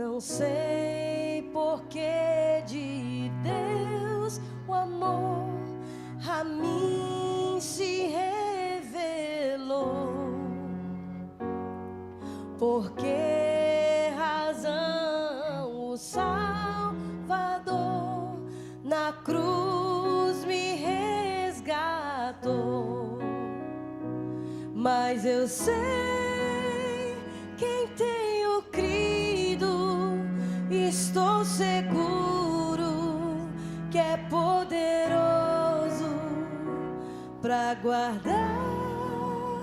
Não sei por que de Deus o amor a mim se revelou. Por que razão o Salvador na cruz me resgatou? Mas eu sei quem tenho crido, estou seguro que é poderoso para guardar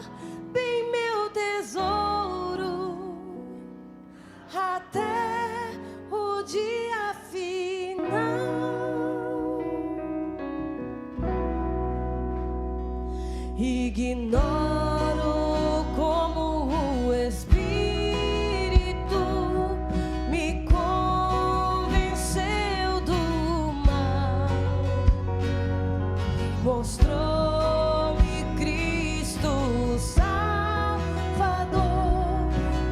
bem meu tesouro até o dia final. Ignoro como o Espírito me convenceu do mal, mostrou-me Cristo Salvador,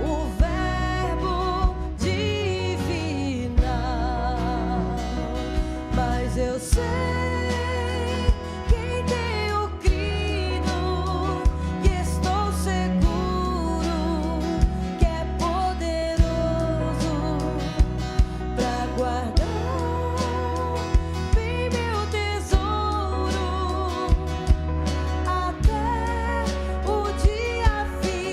o Verbo divinal. Mas eu sei quem tenho crido e estou seguro que é poderoso para guardar bem meu tesouro até o dia final.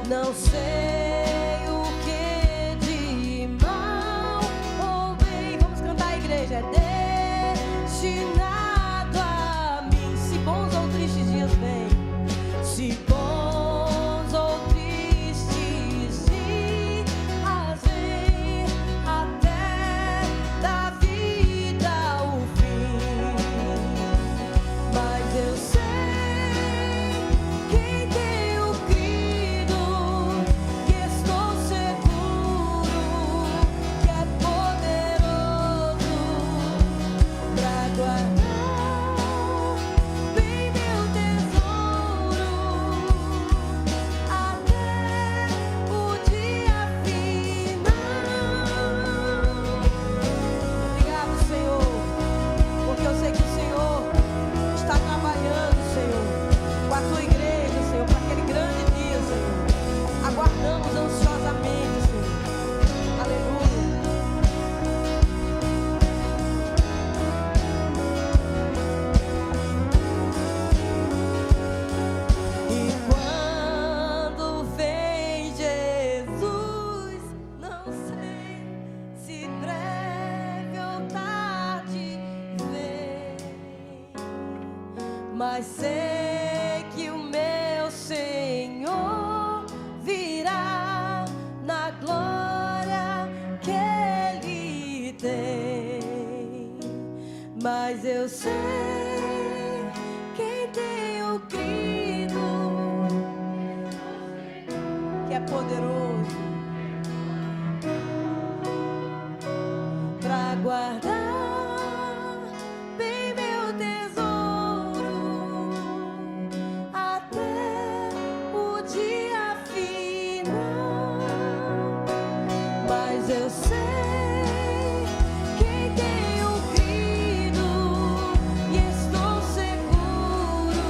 Não sei o que de mal ou bem, vamos cantar, igreja, é destinado a mim. Se bons ou tristes dias vêm, se bons ou tristes dias vêm, até da vida o fim. Mas eu sei quem tenho crido e estou seguro que é poderoso para guardar bem meu tesouro até o dia final. Obrigado, Senhor, porque eu sei que o Senhor está trabalhando, Senhor, com a tua igreja, Senhor, para aquele grande dia, Senhor. Aguardamos ansiosamente, Senhor. Aleluia. E quando vem Jesus, não sei se breve ou tarde vem, mas sei que o meu Senhor virá na glória que Ele tem. Mas eu sei quem tenho crido que é poderoso para guardar bem meu tesouro até o dia final. Mas eu sei quem tenho crido e estou seguro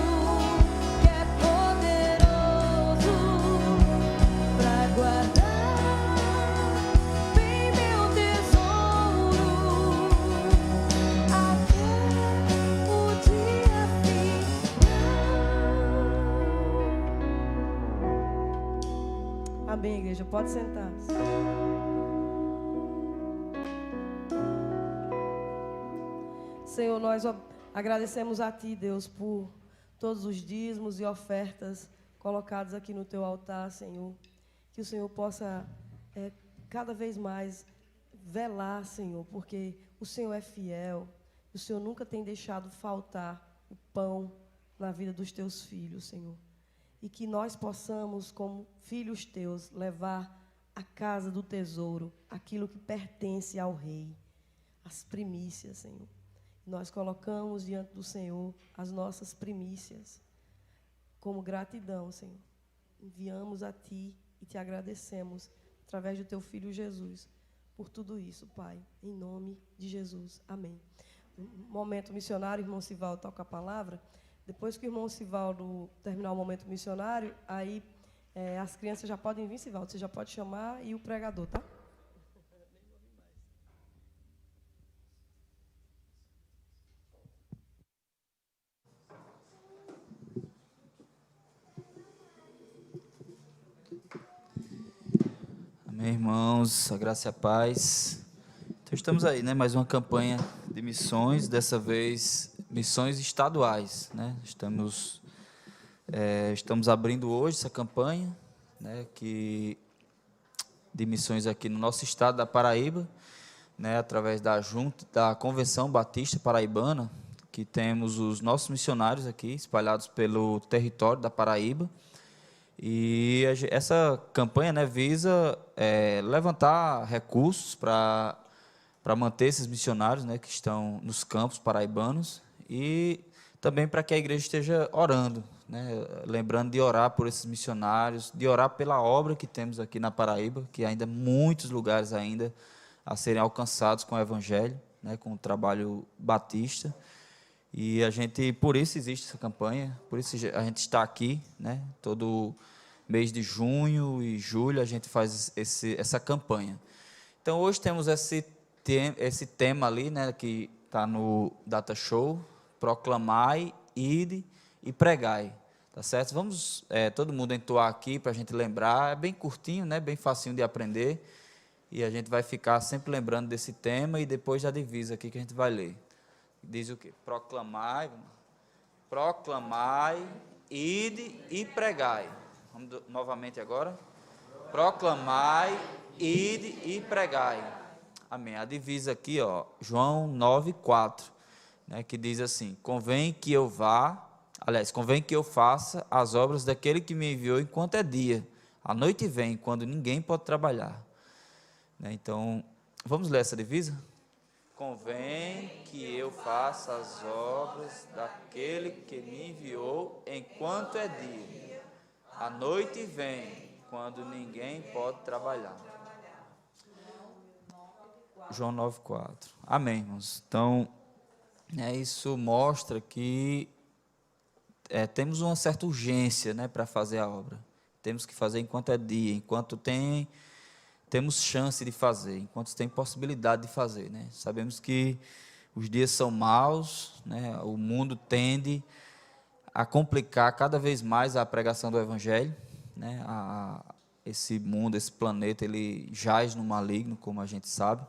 que é poderoso para guardar bem meu tesouro até o dia final. Amém, igreja, pode sentar-se. Senhor, nós agradecemos a Ti, Deus, por todos os dízimos e ofertas colocados aqui no Teu altar, Senhor. Que o Senhor possa cada vez mais velar, Senhor, porque o Senhor é fiel. O Senhor nunca tem deixado faltar o pão na vida dos Teus filhos, Senhor. E que nós possamos, como filhos Teus, levar à casa do tesouro aquilo que pertence ao Rei, as primícias, Senhor. Nós colocamos diante do Senhor as nossas primícias, como gratidão, Senhor. Enviamos a Ti e Te agradecemos, através do Teu Filho Jesus, por tudo isso, Pai. Em nome de Jesus. Amém. Momento missionário, irmão Sivaldo toca a palavra. Depois que o irmão Sivaldo terminar o momento missionário, aí as crianças já podem vir, Sivaldo. Você já pode chamar e o pregador, tá? Amém, irmãos, a graça e a paz. Então estamos aí, né? Mais uma campanha de missões, dessa vez missões estaduais, né? Estamos abrindo hoje essa campanha, né? De missões aqui no nosso estado da Paraíba, né? Através da Convenção Batista Paraibana, que temos os nossos missionários aqui espalhados pelo território da Paraíba. E essa campanha, né, visa levantar recursos para manter esses missionários, né, que estão nos campos paraibanos, e também para que a igreja esteja orando, né, lembrando de orar por esses missionários, de orar pela obra que temos aqui na Paraíba, que ainda muitos lugares ainda a serem alcançados com o evangelho, né, com o trabalho batista. E por isso existe essa campanha, por isso a gente está aqui, né? Todo mês de junho e julho a gente faz essa campanha. Então hoje temos esse tema ali, né? Que está no Data Show: proclamai, ide e pregai. Tá certo? Vamos todo mundo entoar aqui para a gente lembrar. É bem curtinho, né? Bem facinho de aprender. E a gente vai ficar sempre lembrando desse tema e depois da divisa aqui que a gente vai ler. Diz o quê? Proclamai, ide e pregai. Vamos novamente agora. Proclamai, ide e pregai. Amém. A divisa aqui, ó, João 9:4, né, que diz assim: convém que eu faça as obras daquele que me enviou enquanto é dia. A noite vem, quando ninguém pode trabalhar. Né, então, vamos ler essa divisa? Convém que eu faça as obras daquele que me enviou enquanto é dia. A noite vem, quando ninguém pode trabalhar. João 9:4. Amém, irmãos. Então, isso mostra que temos uma certa urgência, né, para fazer a obra. Temos que fazer enquanto é dia, enquanto temos chance de fazer, enquanto tem possibilidade de fazer, né? Sabemos que os dias são maus, né? O mundo tende a complicar cada vez mais a pregação do Evangelho, né? Esse mundo, esse planeta, ele jaz no maligno, como a gente sabe,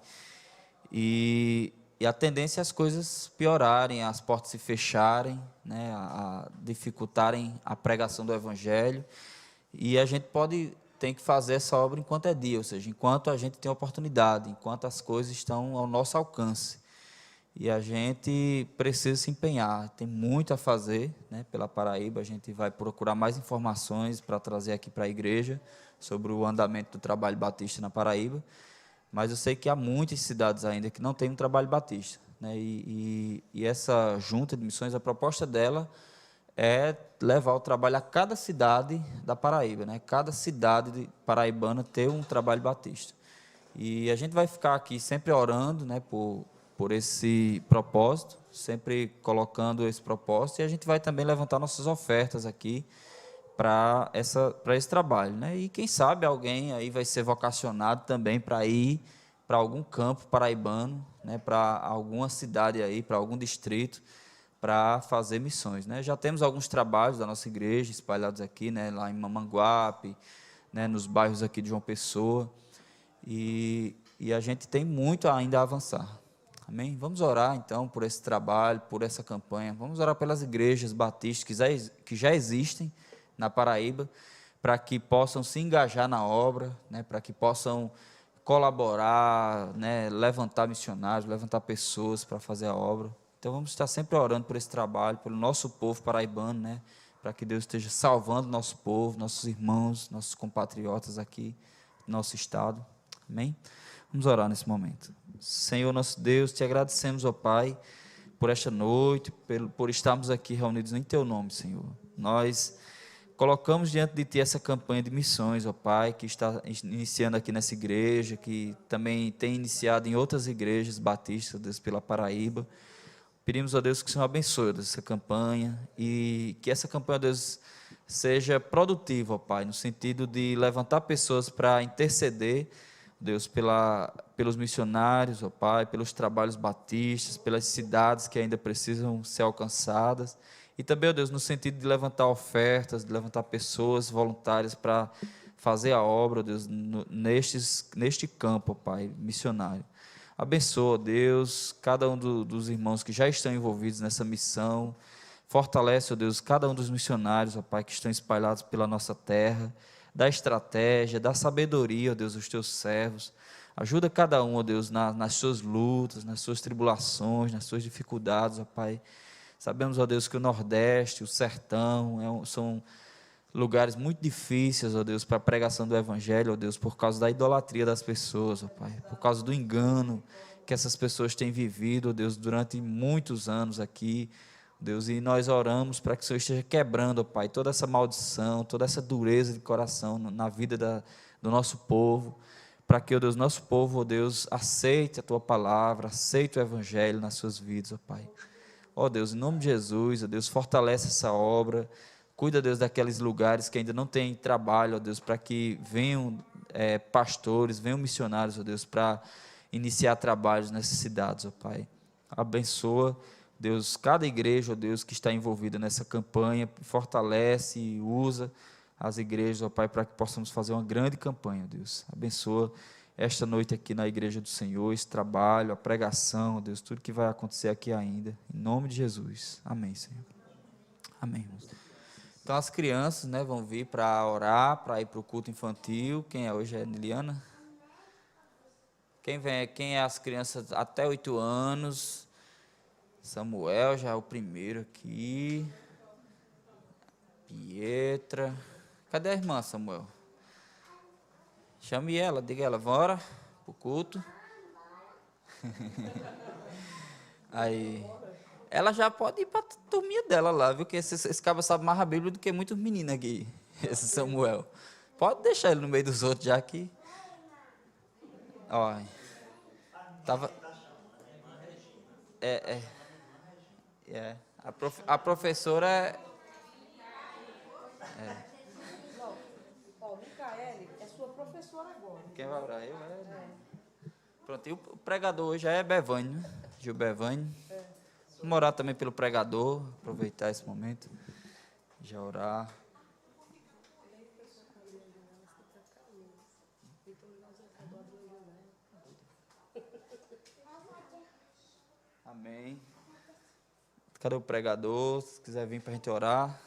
e a tendência é as coisas piorarem, as portas se fecharem, né? A dificultarem a pregação do Evangelho, e a gente tem que fazer essa obra enquanto é dia, ou seja, enquanto a gente tem oportunidade, enquanto as coisas estão ao nosso alcance. E a gente precisa se empenhar, tem muito a fazer, né, pela Paraíba. A gente vai procurar mais informações para trazer aqui para a igreja sobre o andamento do trabalho batista na Paraíba, mas eu sei que há muitas cidades ainda que não têm um trabalho batista, né, e essa junta de missões, a proposta dela é levar o trabalho a cada cidade da Paraíba, né? Cada cidade paraibana ter um trabalho batista. E a gente vai ficar aqui sempre orando, né, por esse propósito, sempre colocando esse propósito, e a gente vai também levantar nossas ofertas aqui para esse trabalho, né? E quem sabe alguém aí vai ser vocacionado também para ir para algum campo paraibano, né, para alguma cidade aí, para algum distrito, para fazer missões, né? Já temos alguns trabalhos da nossa igreja espalhados aqui, né, lá em Mamanguape, né, nos bairros aqui de João Pessoa, e a gente tem muito ainda a avançar. Amém? Vamos orar então por esse trabalho, por essa campanha. Vamos orar pelas igrejas batistas que já existem na Paraíba, para que possam se engajar na obra, né, para que possam colaborar, né, levantar missionários, levantar pessoas para fazer a obra. Então, vamos estar sempre orando por esse trabalho, pelo nosso povo paraibano, né? Para que Deus esteja salvando nosso povo, nossos irmãos, nossos compatriotas aqui no nosso estado. Amém? Vamos orar nesse momento. Senhor nosso Deus, te agradecemos, ó Pai, por esta noite, por estarmos aqui reunidos em Teu nome, Senhor. Nós Colocamos diante de Ti essa campanha de missões, ó Pai, que está iniciando aqui nessa igreja, que também tem iniciado em outras igrejas batistas, Deus, pela Paraíba. Pedimos, ó Deus, que o Senhor abençoe Deus, essa campanha e que essa campanha, ó Deus, seja produtiva, ó Pai, no sentido de levantar pessoas para interceder, Deus, pelos missionários, ó Pai, pelos trabalhos batistas, pelas cidades que ainda precisam ser alcançadas. E também, ó Deus, no sentido de levantar ofertas, de levantar pessoas voluntárias para fazer a obra, ó Deus, neste campo, ó Pai, missionário. Abençoa, ó Deus, cada um dos irmãos que já estão envolvidos nessa missão. Fortalece, ó Deus, cada um dos missionários, ó Pai, que estão espalhados pela nossa terra. Dá estratégia, dá sabedoria, ó Deus, aos teus servos. Ajuda cada um, ó Deus, nas suas lutas, nas suas tribulações, nas suas dificuldades, ó Pai. Sabemos, ó Deus, que o Nordeste, o Sertão, são lugares muito difíceis, ó Deus, para a pregação do Evangelho, ó Deus, por causa da idolatria das pessoas, ó Pai, por causa do engano que essas pessoas têm vivido, ó Deus, durante muitos anos aqui, Deus, e nós oramos para que o Senhor esteja quebrando, ó Pai, toda essa maldição, toda essa dureza de coração na vida do nosso povo, para que, ó Deus, nosso povo, ó Deus, aceite a Tua palavra, aceite o Evangelho nas suas vidas, ó Pai. Ó Deus, em nome de Jesus, ó Deus, fortalece essa obra, cuida, Deus, daqueles lugares que ainda não têm trabalho, ó Deus, para que venham pastores, venham missionários, ó Deus, para iniciar trabalhos nessas cidades, ó Pai. Abençoa, Deus, cada igreja, ó Deus, que está envolvida nessa campanha, fortalece e usa as igrejas, ó Pai, para que possamos fazer uma grande campanha, ó Deus. Abençoa esta noite aqui na igreja do Senhor, esse trabalho, a pregação, ó Deus, tudo que vai acontecer aqui ainda, em nome de Jesus. Amém, Senhor. Amém, irmãos. Então as crianças, né, vão vir para orar, para ir para o culto infantil. Quem é hoje? É Niliana? Quem é as crianças até 8 anos? Samuel já é o primeiro aqui. Pietra. Cadê a irmã, Samuel? Chame ela, diga ela, bora para o culto. Aí, ela já pode ir para a turminha dela lá, viu? Que esse cabra sabe mais a Bíblia do que muitos meninos aqui, esse Samuel. Pode deixar ele no meio dos outros já aqui. Ó, tava... A professora Ó, Micaele é sua professora agora. Quem vai orar? Eu? Pronto, e o pregador hoje é Bevânio, né? Gil Bevânio. Vamos orar também pelo pregador, aproveitar esse momento, já orar. Amém. Cadê o pregador? Se quiser vir para a gente orar.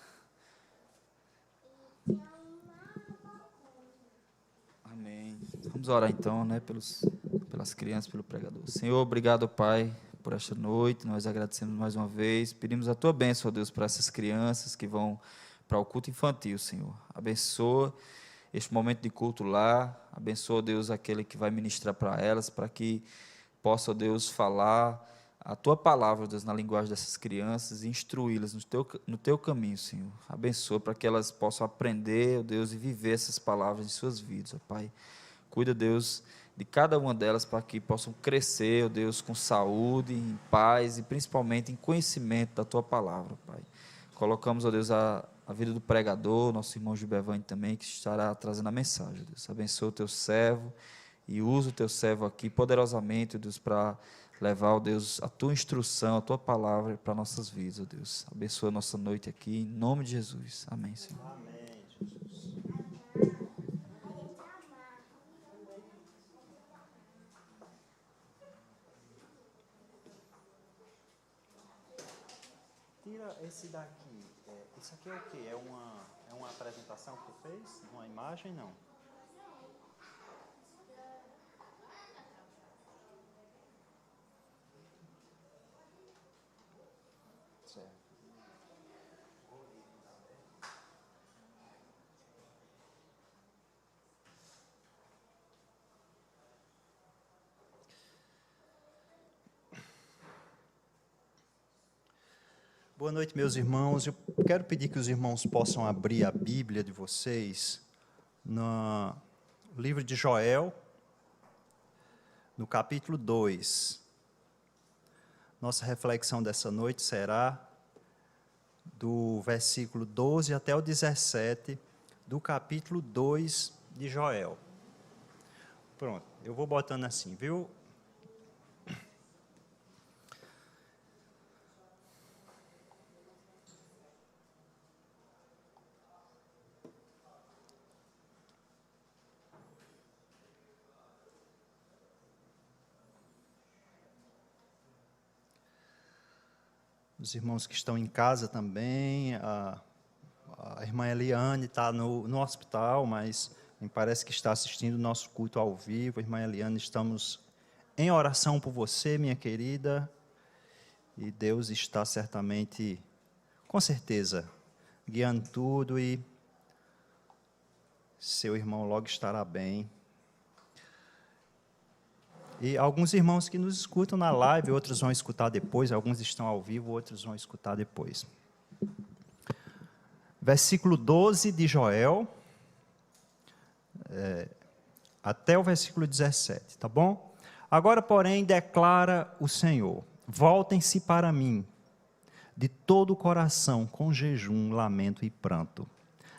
Amém. Vamos orar então, né, pelas crianças, pelo pregador. Senhor, obrigado, Pai, por esta noite. Nós agradecemos mais uma vez. Pedimos a Tua bênção, ó Deus, para essas crianças que vão para o culto infantil, Senhor. Abençoa este momento de culto lá. Abençoa, Deus, aquele que vai ministrar para elas, para que possa, ó Deus, falar a Tua palavra, Deus, na linguagem dessas crianças e instruí-las no teu caminho, Senhor. Abençoa para que elas possam aprender, ó Deus, e viver essas palavras em suas vidas, ó Pai. Cuida, Deus, de cada uma delas para que possam crescer, ó Deus, com saúde, em paz e principalmente em conhecimento da Tua palavra, Pai. Colocamos, ó Deus, a vida do pregador, nosso irmão Gilbervani também, que estará trazendo a mensagem, ó Deus. Abençoa o Teu servo e usa o Teu servo aqui poderosamente, ó Deus, para levar, ó Deus, a Tua instrução, a Tua palavra para nossas vidas, ó Deus. Abençoa a nossa noite aqui, em nome de Jesus. Amém, Senhor. Amém, Jesus. Tira esse daqui. Isso aqui é o quê? É uma apresentação que tu fez? Uma imagem? Não. Certo. Boa noite, meus irmãos. Eu quero pedir que os irmãos possam abrir a Bíblia de vocês no livro de Joel, no capítulo 2. Nossa reflexão dessa noite será do versículo 12 até o 17 do capítulo 2 de Joel. Pronto, eu vou botando assim, viu? Os irmãos que estão em casa também, a irmã Eliane está no hospital, mas me parece que está assistindo o nosso culto ao vivo. Irmã Eliane, estamos em oração por você, minha querida, e Deus está certamente, com certeza, guiando tudo e seu irmão logo estará bem. E alguns irmãos que nos escutam na live, outros vão escutar depois, alguns estão ao vivo, outros vão escutar depois. Versículo 12 de Joel, até o versículo 17, tá bom? Agora, porém, declara o Senhor, voltem-se para mim, de todo o coração, com jejum, lamento e pranto.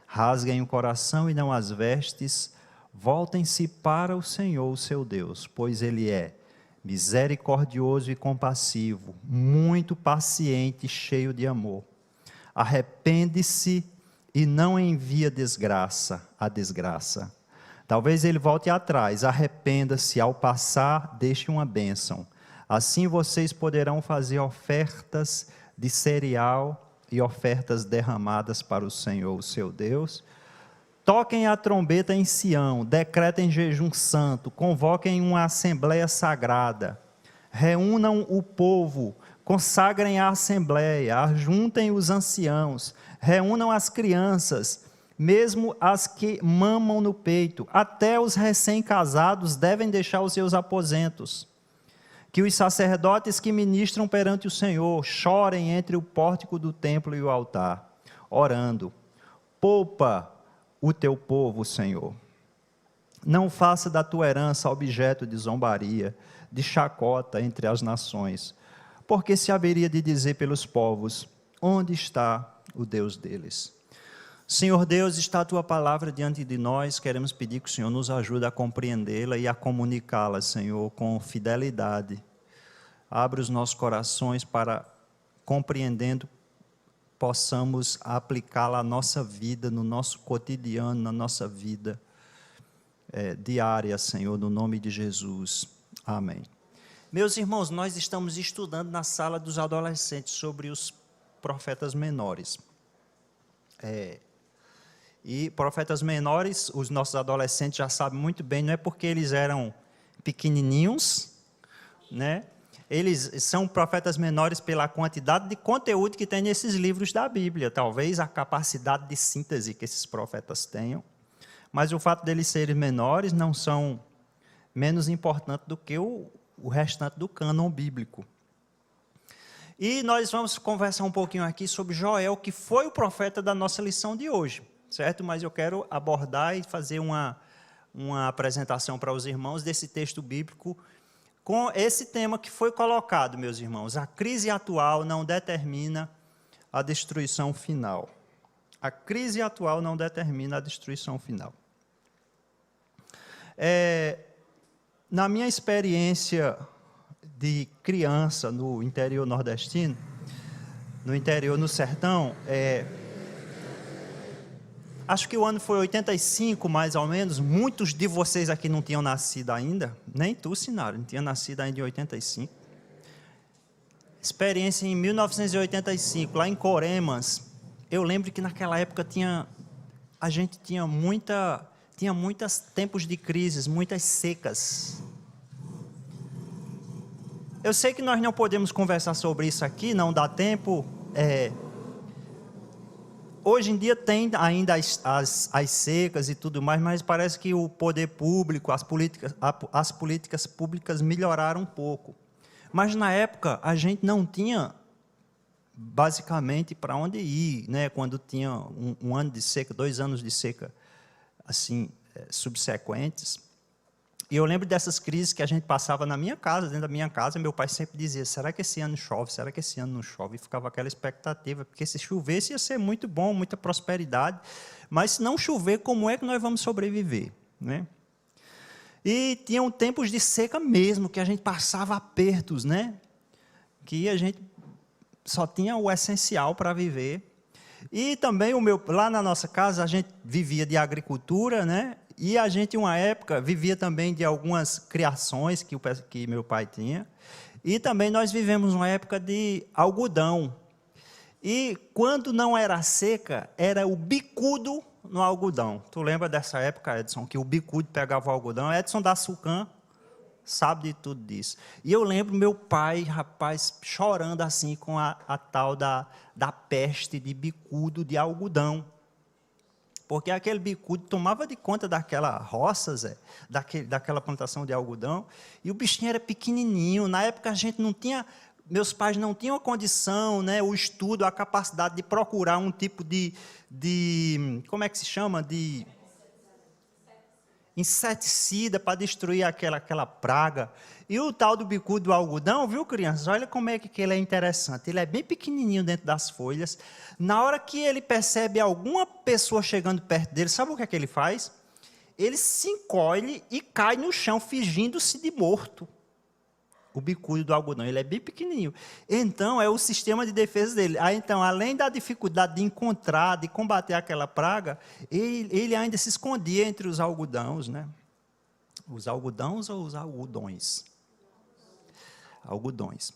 Rasguem o coração e não as vestes. Voltem-se para o Senhor, o seu Deus, pois Ele é misericordioso e compassivo, muito paciente e cheio de amor. Arrepende-se e não envia a desgraça. Talvez Ele volte atrás, arrependa-se, ao passar, deixe uma bênção. Assim vocês poderão fazer ofertas de cereal e ofertas derramadas para o Senhor, o seu Deus. Toquem a trombeta em Sião, decretem jejum santo, convoquem uma assembleia sagrada, reúnam o povo, consagrem a assembleia, ajuntem os anciãos, reúnam as crianças, mesmo as que mamam no peito, até os recém-casados devem deixar os seus aposentos. Que os sacerdotes que ministram perante o Senhor chorem entre o pórtico do templo e o altar, orando, poupa o teu povo, Senhor. Não faça da tua herança objeto de zombaria, de chacota entre as nações, porque se haveria de dizer pelos povos, onde está o Deus deles? Senhor Deus, está a tua palavra diante de nós, queremos pedir que o Senhor nos ajude a compreendê-la e a comunicá-la, Senhor, com fidelidade. Abre os nossos corações para, compreendendo, possamos aplicá-la à nossa vida, no nosso cotidiano, na nossa vida diária, Senhor, no nome de Jesus. Amém. Meus irmãos, nós estamos estudando na sala dos adolescentes sobre os profetas menores. E profetas menores, os nossos adolescentes já sabem muito bem, não é porque eles eram pequenininhos, né? Eles são profetas menores pela quantidade de conteúdo que tem nesses livros da Bíblia, talvez a capacidade de síntese que esses profetas tenham, mas o fato deles serem menores não são menos importantes do que o restante do cânon bíblico. E nós vamos conversar um pouquinho aqui sobre Joel, que foi o profeta da nossa lição de hoje, certo? Mas eu quero abordar e fazer uma apresentação para os irmãos desse texto bíblico com esse tema que foi colocado, meus irmãos. A crise atual não determina a destruição final. A crise atual não determina a destruição final. Na minha experiência de criança no interior nordestino, no sertão, acho que o ano foi 85, mais ou menos. Muitos de vocês aqui não tinham nascido ainda. Nem tu, Sinara, não tinha nascido ainda em 85. Experiência em 1985, lá em Coremas. Eu lembro que naquela época a gente tinha muitos tempos de crises, muitas secas. Eu sei que nós não podemos conversar sobre isso aqui, não dá tempo. Hoje em dia tem ainda as secas e tudo mais, mas parece que o poder público, as políticas públicas melhoraram um pouco. Mas na época a gente não tinha basicamente para onde ir, né? Quando tinha um ano de seca, 2 anos de seca, assim, subsequentes. E eu lembro dessas crises que a gente passava na minha casa, dentro da minha casa, meu pai sempre dizia, será que esse ano chove? Será que esse ano não chove? E ficava aquela expectativa, porque se chovesse ia ser muito bom, muita prosperidade, mas se não chover, como é que nós vamos sobreviver, né? E tinham tempos de seca mesmo, que a gente passava apertos, né? Que a gente só tinha o essencial para viver. E também lá na nossa casa a gente vivia de agricultura, né? E a gente, uma época, vivia também de algumas criações que meu pai tinha. E também nós vivemos uma época de algodão. E quando não era seca, era o bicudo no algodão. Tu lembra dessa época, Edson, que o bicudo pegava o algodão? Edson da Sucan sabe de tudo disso. E eu lembro meu pai, rapaz, chorando assim com a tal da peste de bicudo de algodão. Porque aquele bicudo tomava de conta daquela roça, Zé, daquela plantação de algodão, e o bichinho era pequenininho. Na época a gente não tinha, meus pais não tinham a condição, né, o estudo, a capacidade de procurar um tipo de como é que se chama? De inseticida para destruir aquela praga. E o tal do bicudo do algodão, viu, crianças? Olha como é que ele é interessante. Ele é bem pequenininho dentro das folhas. Na hora que ele percebe alguma pessoa chegando perto dele, sabe o que é que ele faz? Ele se encolhe e cai no chão, fingindo-se de morto. O bicudo do algodão, ele é bem pequenininho. Então, é o sistema de defesa dele. Então, além da dificuldade de encontrar, de combater aquela praga, ele ainda se escondia entre os algodões, né? Os algodões ou os algodões? Algodões.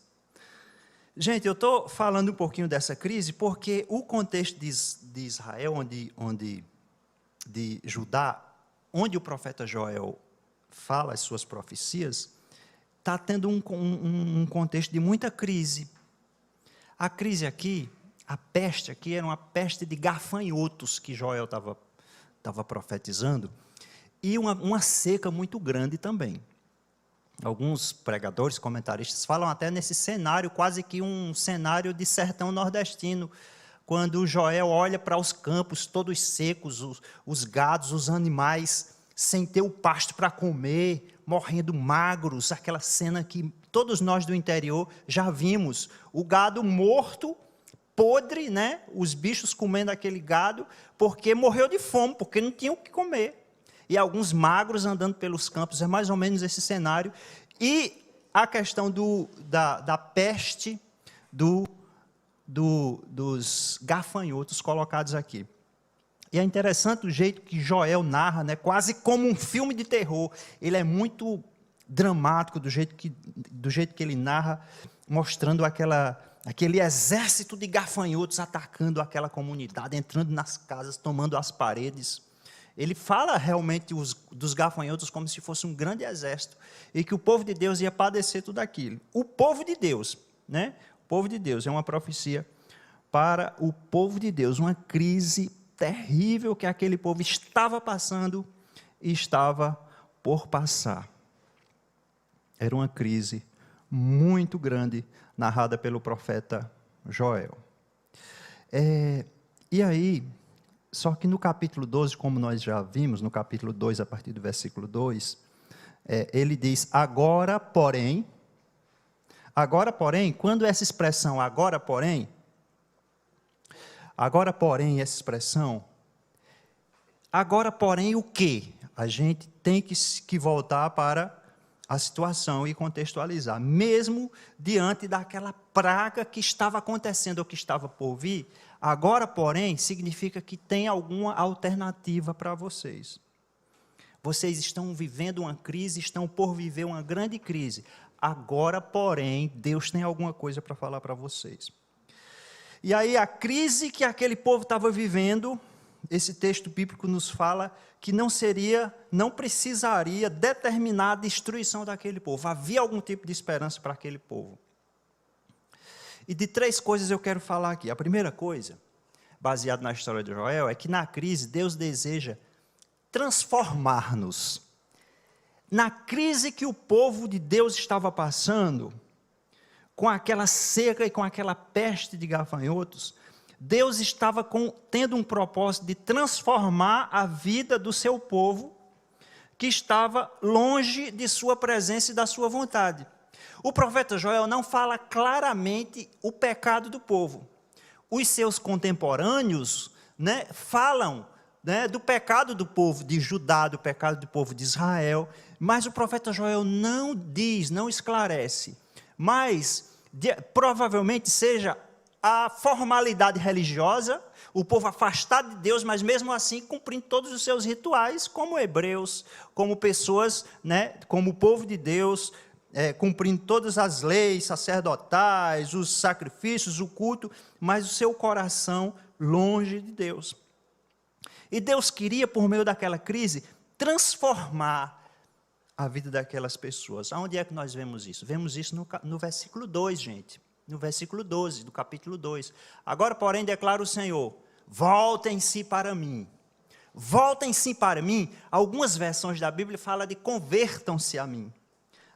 Gente, eu estou falando um pouquinho dessa crise porque o contexto de Israel, de Judá, onde o profeta Joel fala as suas profecias, está tendo um contexto de muita crise. A crise aqui, a peste aqui, era uma peste de gafanhotos que Joel estava profetizando, e uma seca muito grande também. Alguns pregadores, comentaristas, falam até nesse cenário, quase que um cenário de sertão nordestino, quando Joel olha para os campos todos secos, os gados, os animais, sem ter o pasto para comer, morrendo magros, aquela cena que todos nós do interior já vimos, o gado morto, podre, né? Os bichos comendo aquele gado, porque morreu de fome, porque não tinham o que comer. E alguns magros andando pelos campos, é mais ou menos esse cenário. E a questão da peste dos gafanhotos colocados aqui. E é interessante o jeito que Joel narra, né, quase como um filme de terror. Ele é muito dramático do jeito que ele narra, mostrando aquele exército de gafanhotos atacando aquela comunidade, entrando nas casas, tomando as paredes. Ele fala realmente dos gafanhotos como se fosse um grande exército e que o povo de Deus ia padecer tudo aquilo. O povo de Deus, né? O povo de Deus é uma profecia para o povo de Deus, uma crise terrível que aquele povo estava passando e estava por passar. Era uma crise muito grande, narrada pelo profeta Joel. E aí, só que no capítulo 12, como nós já vimos, no capítulo 2, a partir do versículo 2, ele diz, agora, porém, quando essa expressão, agora, porém, essa expressão, agora, porém, o quê? A gente tem que voltar para a situação e contextualizar. Mesmo diante daquela praga que estava acontecendo ou que estava por vir, agora, porém, significa que tem alguma alternativa para vocês. Vocês estão vivendo uma crise, estão por viver uma grande crise. Agora, porém, Deus tem alguma coisa para falar para vocês. E aí, a crise que aquele povo estava vivendo, esse texto bíblico nos fala que não precisaria determinar a destruição daquele povo. Havia algum tipo de esperança para aquele povo. E de 3 coisas eu quero falar aqui. A primeira coisa, baseado na história de Joel, é que na crise Deus deseja transformar-nos. Na crise que o povo de Deus estava passando, com aquela seca e com aquela peste de gafanhotos, Deus estava tendo um propósito de transformar a vida do seu povo, que estava longe de sua presença e da sua vontade. O profeta Joel não fala claramente o pecado do povo. Os seus contemporâneos, né, falam, né, do pecado do povo de Judá, do pecado do povo de Israel, mas o profeta Joel não diz, não esclarece, mas provavelmente seja a formalidade religiosa, o povo afastado de Deus, mas mesmo assim cumprindo todos os seus rituais, como hebreus, como pessoas, né, como o povo de Deus, cumprindo todas as leis sacerdotais, os sacrifícios, o culto, mas o seu coração longe de Deus. E Deus queria, por meio daquela crise, transformar a vida daquelas pessoas. Aonde é que nós vemos isso? Vemos isso no versículo 2, gente. No versículo 12, do capítulo 2. Agora, porém, declara o Senhor, voltem-se para mim. Voltem-se para mim. Algumas versões da Bíblia falam de convertam-se a mim.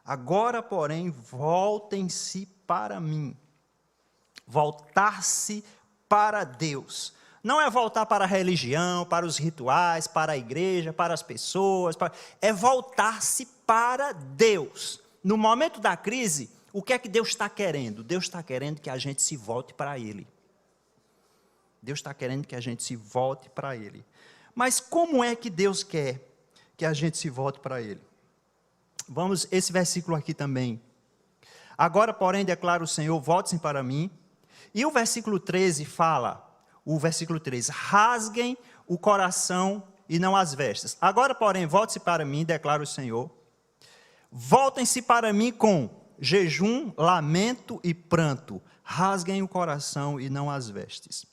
Agora, porém, voltem-se para mim. Voltar-se para Deus. Não é voltar para a religião, para os rituais, para a igreja, para as pessoas. É voltar-se para Deus. No momento da crise, o que é que Deus está querendo? Deus está querendo que a gente se volte para Ele. Deus está querendo que a gente se volte para Ele. Mas como é que Deus quer que a gente se volte para Ele? Vamos, esse versículo aqui também. Agora, porém, declara o Senhor, volte-se para mim. E o versículo 13 fala, o versículo 13, rasguem o coração e não as vestes. Agora, porém, volte-se para mim, declara o Senhor. Voltem-se para mim com jejum, lamento e pranto. Rasguem o coração e não as vestes.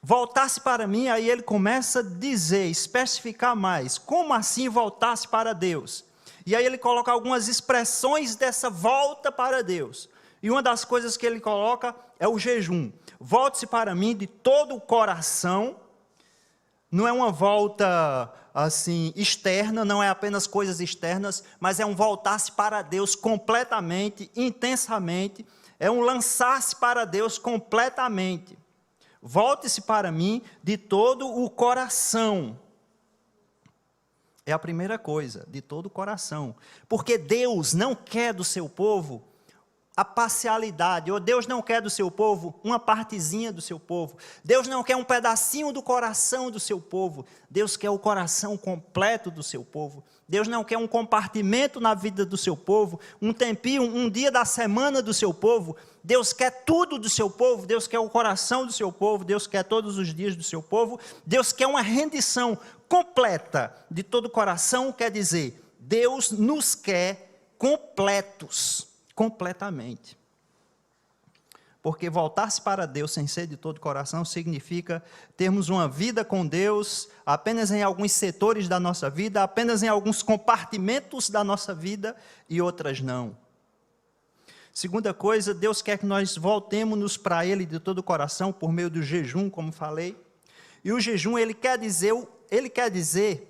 Voltar-se para mim, aí ele começa a dizer, especificar mais. Como assim voltar-se para Deus? E aí ele coloca algumas expressões dessa volta para Deus. E uma das coisas que ele coloca é o jejum. Volte-se para mim de todo o coração. Não é uma volta assim externa, não é apenas coisas externas, mas é um voltar-se para Deus completamente, intensamente. É um lançar-se para Deus completamente. Volte-se para mim de todo o coração. É a primeira coisa, de todo o coração. Porque Deus não quer do seu povo a parcialidade, ou Deus não quer do seu povo uma partezinha do seu povo. Deus não quer um pedacinho do coração do seu povo. Deus quer o coração completo do seu povo. Deus não quer um compartimento na vida do seu povo, um tempinho, um dia da semana do seu povo. Deus quer tudo do seu povo. Deus quer o coração do seu povo. Deus quer todos os dias do seu povo. Deus quer uma rendição completa de todo o coração, quer dizer, Deus nos quer completos. Completamente. Porque voltar-se para Deus sem ser de todo o coração significa termos uma vida com Deus apenas em alguns setores da nossa vida, apenas em alguns compartimentos da nossa vida e outras não. Segunda coisa, Deus quer que nós voltemos para Ele de todo o coração por meio do jejum, como falei. E o jejum, ele quer dizer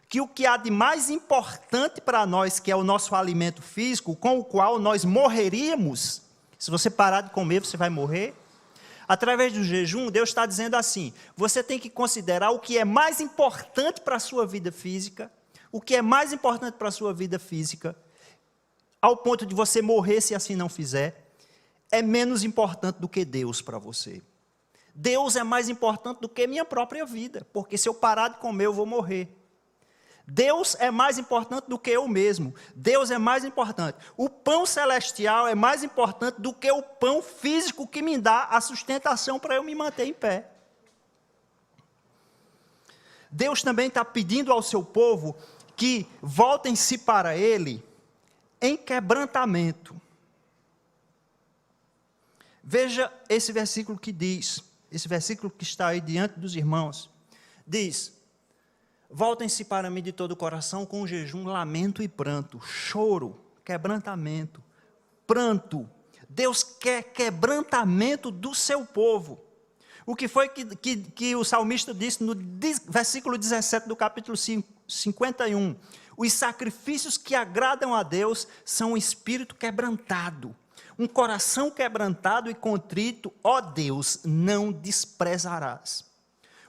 que o que há de mais importante para nós, que é o nosso alimento físico, com o qual nós morreríamos, se você parar de comer, você vai morrer. Através do jejum, Deus está dizendo assim, você tem que considerar o que é mais importante para a sua vida física, o que é mais importante para a sua vida física, ao ponto de você morrer se assim não fizer, é menos importante do que Deus para você. Deus é mais importante do que minha própria vida, porque se eu parar de comer, eu vou morrer. Deus é mais importante do que eu mesmo. Deus é mais importante. O pão celestial é mais importante do que o pão físico que me dá a sustentação para eu me manter em pé. Deus também está pedindo ao seu povo que voltem-se para Ele em quebrantamento. Veja esse versículo que diz, esse versículo que está aí diante dos irmãos, diz: voltem-se para mim de todo o coração com jejum, lamento e pranto, choro, quebrantamento, pranto. Deus quer quebrantamento do seu povo. O que foi que o salmista disse no versículo 17 do capítulo 51? Os sacrifícios que agradam a Deus são um espírito quebrantado, Um coração quebrantado e contrito, ó Deus, não desprezarás.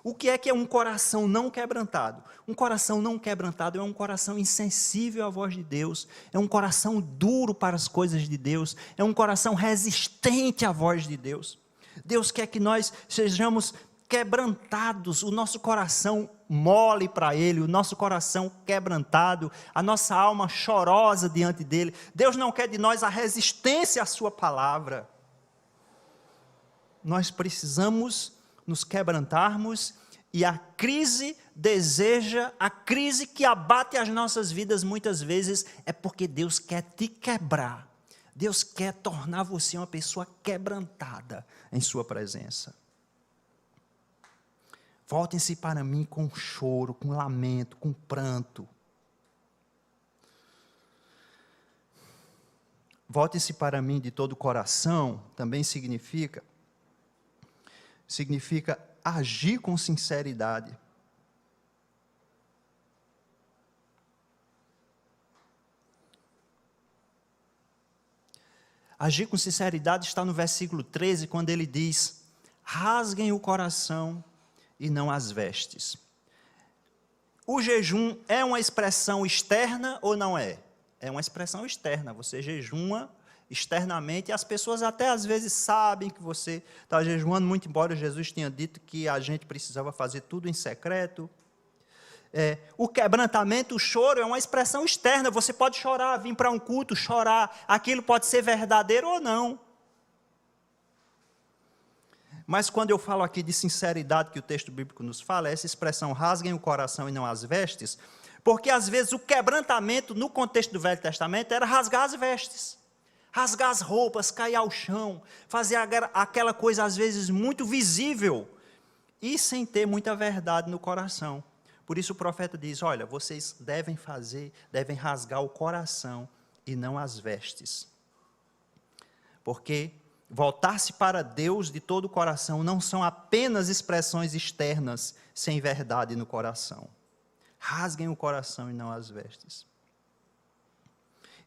O que é um coração não quebrantado? Um coração não quebrantado é um coração insensível à voz de Deus, é um coração duro para as coisas de Deus, é um coração resistente à voz de Deus. Deus quer que nós sejamos quebrantados, o nosso coração mole para Ele, o nosso coração quebrantado, a nossa alma chorosa diante dEle. Deus não quer de nós a resistência à Sua palavra. Nós precisamos nos quebrantarmos, e a crise que abate as nossas vidas muitas vezes é porque Deus quer te quebrar. Deus quer tornar você uma pessoa quebrantada em sua presença. Voltem-se para mim com choro, com lamento, com pranto. Voltem-se para mim de todo o coração, também significa agir com sinceridade. Agir com sinceridade está no versículo 13, quando ele diz: rasguem o coração e não as vestes. O jejum é uma expressão externa ou não é? É uma expressão externa, você jejuma externamente, e as pessoas até às vezes sabem que você está jejuando, muito embora Jesus tenha dito que a gente precisava fazer tudo em secreto. O quebrantamento, o choro é uma expressão externa, você pode chorar, vir para um culto, chorar, aquilo pode ser verdadeiro ou não. Mas quando eu falo aqui de sinceridade que o texto bíblico nos fala, essa expressão rasguem o coração e não as vestes, porque às vezes o quebrantamento no contexto do Velho Testamento era rasgar as vestes. Rasgar as roupas, cair ao chão, fazer aquela coisa às vezes muito visível e sem ter muita verdade no coração. Por isso o profeta diz: olha, vocês devem rasgar o coração e não as vestes. Porque voltar-se para Deus de todo o coração não são apenas expressões externas sem verdade no coração. Rasguem o coração e não as vestes.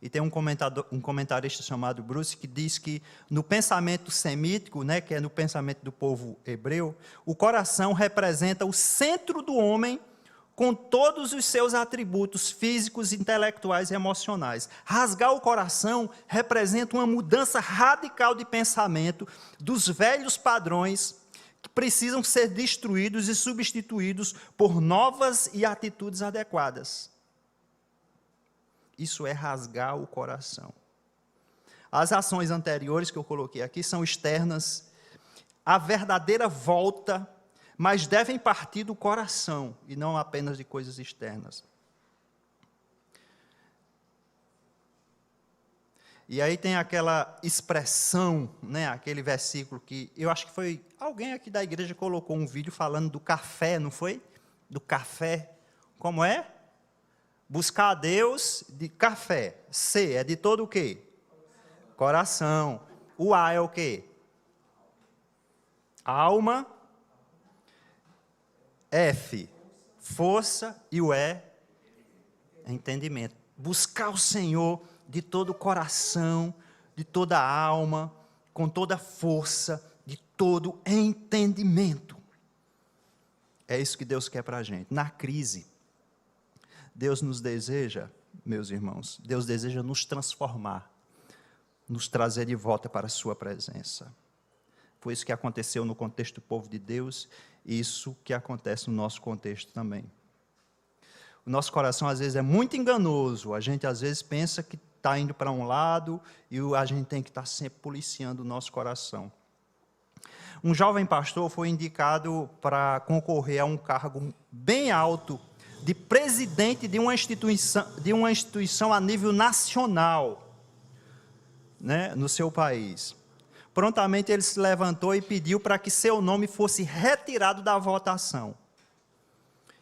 E tem um comentarista chamado Bruce que diz que no pensamento semítico, né, que é no pensamento do povo hebreu, o coração representa o centro do homem com todos os seus atributos físicos, intelectuais e emocionais. Rasgar o coração representa uma mudança radical de pensamento dos velhos padrões que precisam ser destruídos e substituídos por novas e atitudes adequadas. Isso é rasgar o coração. As ações anteriores que eu coloquei aqui são externas. A verdadeira volta, mas devem partir do coração e não apenas de coisas externas. E aí tem aquela expressão, né, aquele versículo que eu acho que foi alguém aqui da igreja colocou um vídeo falando do café, não foi? Do café. Como é? Buscar a Deus de café. C é de todo o quê? Coração. O A é o quê? Alma. F, força. E o E é entendimento. Buscar o Senhor de todo o coração, de toda a alma, com toda a força, de todo entendimento. É isso que Deus quer para a gente. Na crise, Deus nos deseja, meus irmãos, Deus deseja nos transformar, nos trazer de volta para a sua presença. Foi isso que aconteceu no contexto do povo de Deus, e isso que acontece no nosso contexto também. O nosso coração às vezes é muito enganoso, a gente às vezes pensa que está indo para um lado e a gente tem que estar sempre policiando o nosso coração. Um jovem pastor foi indicado para concorrer a um cargo bem alto de presidente de uma instituição a nível nacional, né, no seu país. Prontamente ele se levantou e pediu para que seu nome fosse retirado da votação.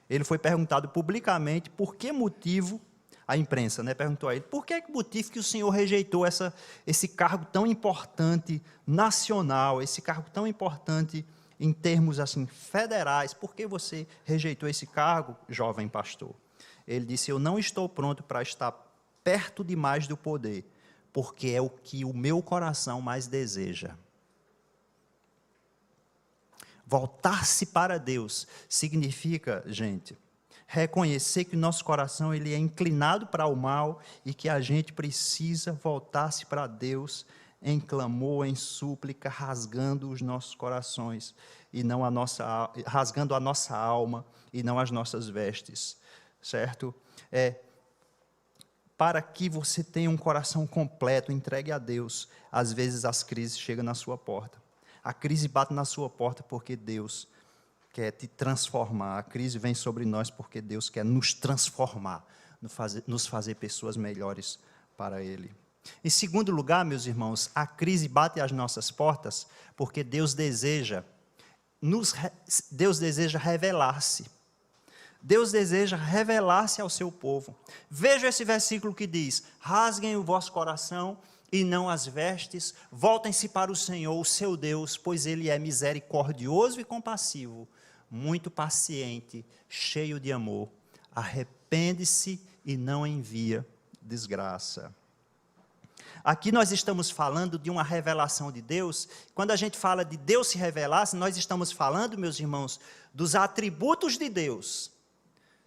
Ele foi perguntado publicamente por que motivo, a imprensa, né, perguntou a ele, por que motivo que o senhor rejeitou esse cargo tão importante nacional, esse cargo tão importante em termos assim federais, por que você rejeitou esse cargo, jovem pastor? Ele disse: eu não estou pronto para estar perto demais do poder, porque é o que o meu coração mais deseja. Voltar-se para Deus significa, gente, reconhecer que o nosso coração ele é inclinado para o mal e que a gente precisa voltar-se para Deus em clamor, em súplica, rasgando os nossos corações e não rasgando a nossa alma e não as nossas vestes, certo? Para que você tenha um coração completo, entregue a Deus, às vezes as crises chegam na sua porta. A crise bate na sua porta porque Deus quer te transformar. A crise vem sobre nós porque Deus quer nos transformar, nos fazer pessoas melhores para Ele. Em segundo lugar, meus irmãos, a crise bate às nossas portas porque Deus deseja revelar-se. Deus deseja revelar-se ao seu povo. Veja esse versículo que diz: rasguem o vosso coração e não as vestes, voltem-se para o Senhor, o seu Deus, pois Ele é misericordioso e compassivo, muito paciente, cheio de amor. Arrepende-se e não envia desgraça. Aqui nós estamos falando de uma revelação de Deus. Quando a gente fala de Deus se revelar, nós estamos falando, meus irmãos, dos atributos de Deus.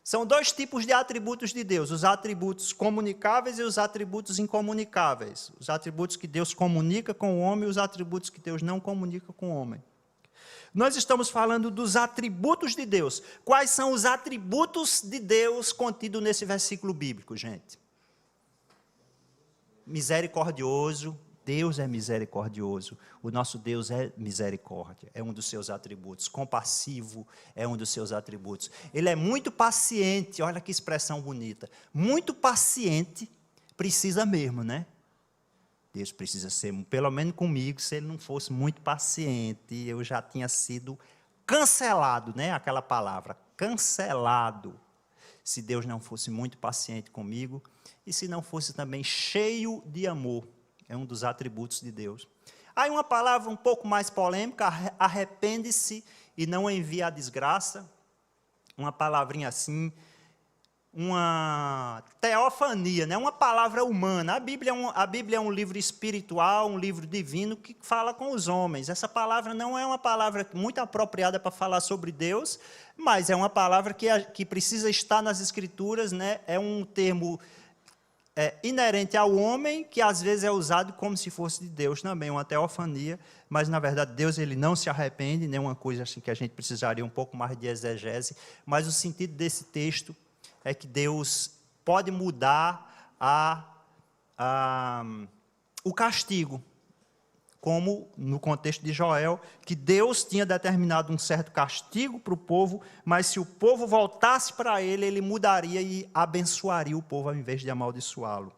São dois tipos de atributos de Deus, os atributos comunicáveis e os atributos incomunicáveis. Os atributos que Deus comunica com o homem e os atributos que Deus não comunica com o homem. Nós estamos falando dos atributos de Deus. Quais são os atributos de Deus contidos nesse versículo bíblico, gente? Misericordioso, Deus é misericordioso, o nosso Deus é misericórdia, é um dos seus atributos. Compassivo é um dos seus atributos. Ele é muito paciente, olha que expressão bonita. Muito paciente, precisa mesmo, né? Deus precisa ser, pelo menos comigo, se ele não fosse muito paciente, eu já tinha sido cancelado, né? Aquela palavra, cancelado. Se Deus não fosse muito paciente comigo, e se não fosse também cheio de amor, é um dos atributos de Deus. Aí uma palavra um pouco mais polêmica, arrepende-se e não envia a desgraça, uma palavrinha assim, uma teofania, né? Uma palavra humana. A Bíblia é um livro espiritual, um livro divino que fala com os homens. Essa palavra não é uma palavra muito apropriada para falar sobre Deus, mas é uma palavra que precisa estar nas Escrituras, né? É um termo inerente ao homem, que às vezes é usado como se fosse de Deus também, uma teofania, mas na verdade Deus ele não se arrepende, nem uma coisa assim que a gente precisaria um pouco mais de exegese, mas o sentido desse texto é que Deus pode mudar o castigo, como no contexto de Joel, que Deus tinha determinado um certo castigo para o povo, mas se o povo voltasse para ele, ele mudaria e abençoaria o povo ao invés de amaldiçoá-lo.